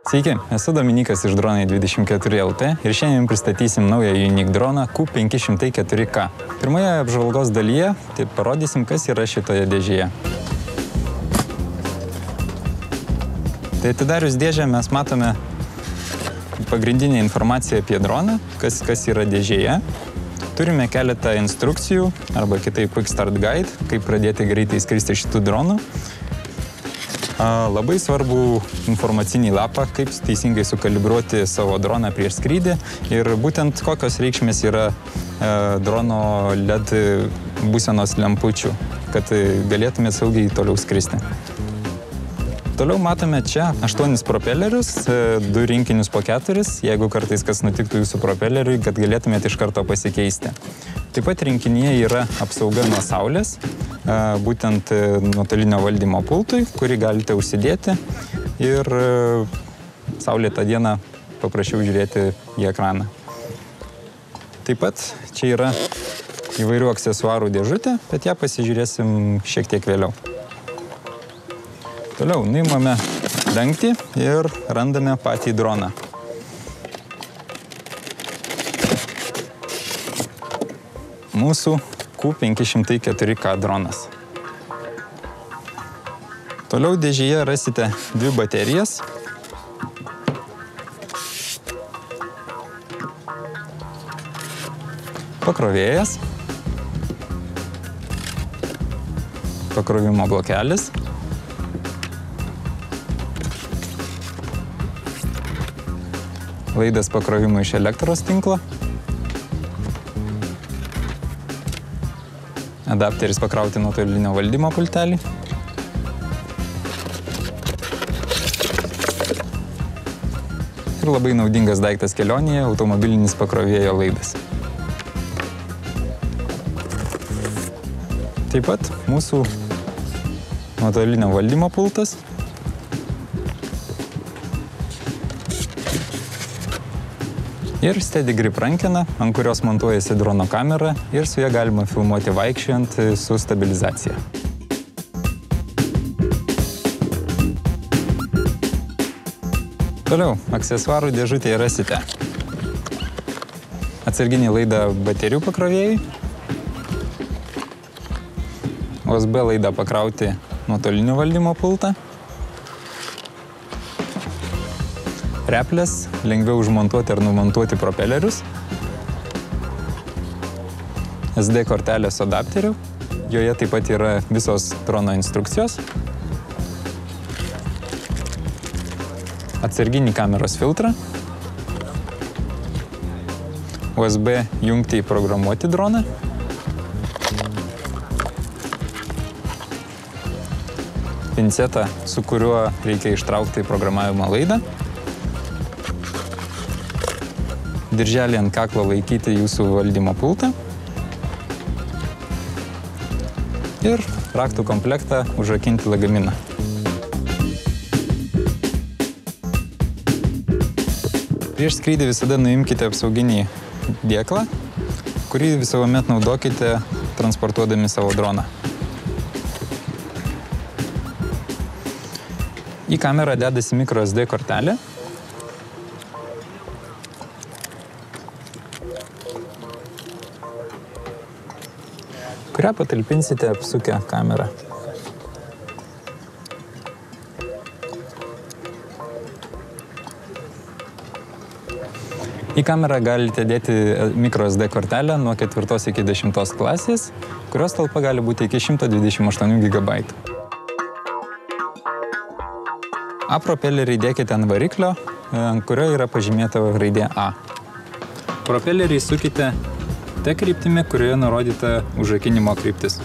Sveiki, esu Dominykas iš Dronai24 LT ir šiandien pristatysim naują Unique droną Q504K. Pirmoje apžvalgos dalyje parodysim, kas yra šitoje dėžėje. Tai atidarius dėžę mes matome pagrindinę informaciją apie droną, kas yra dėžėje. Turime keletą instrukcijų, arba kitaip Quick Start Guide, kaip pradėti greitai skristi šitų dronų. Labai svarbu informacinį lapą, kaip teisingai sukalibruoti savo droną prieš skrydį ir būtent kokios reikšmės yra drono LED būsenos lempučių, kad galėtume saugiai toliau skristi. Toliau matome čia 8 propelerius, 2 rinkinius po 4, jeigu kartais kas nutiktų jūsų propeleriui, kad galėtumėte iš karto pasikeisti. Taip pat rinkinyje yra apsauga nuo saulės, būtent nuotolinio valdymo pultui, kurį galite užsidėti ir saulėtą dieną paprašiau žiūrėti į ekraną. Taip pat čia yra įvairių aksesuarų dėžutė, bet ją pasižiūrėsim šiek tiek vėliau. Toliau nuimame dangtį ir randame patį droną. Mūsų Q504K dronas. Toliau dėžėje rasite 2 baterijas. Pakrovėjas. Pakrovimo blokelis. Laidas pakrovimo iš elektros tinklo. Adapteris pakrauti nuotolinio valdymo pultelį. Ir labai naudingas daiktas kelionėje – automobilinis pakrovėjo laidas. Taip pat mūsų nuotolinio valdymo pultas. Ir Steady Grip rankena, ant kurios montuojasi drono kamera ir su ja galima filmuoti vaikščiojant su stabilizacija. Toliau, aksesuarų dėžutėje rasite atsarginį laidą baterijų pakrovėjai, USB laidą pakrauti nuotolinio valdymo pultą, replės, lengviau užmontuoti ar numontuoti propelerius, SD kortelės su adapteriu, joje taip pat yra visos drono instrukcijos, atsarginį kameros filtrą, USB jungtį programuoti droną, pincetą, su kuriuo reikia ištraukti programavimo laidą, dirželį ant kaklo laikyti jūsų valdymo pultą ir raktų komplektą užrakinti lagaminą. Prieš skrydį visada nuimkite apsauginį dėklą, kurį visuomet naudokite transportuodami savo droną. Į kamerą dedasi microSD kortelė, kurią patalpinsite apsukę kamerą. Į kamerą galite dėti microSD kortelę nuo 4 iki 10 klasės, kurios talpa gali būti iki 128 GB. A propelerį dėkite ant variklio, ant kurio yra pažymėta raidė A. Propelerį sukite ta kryptimi, kurioje nurodyta užrakinimo kryptis.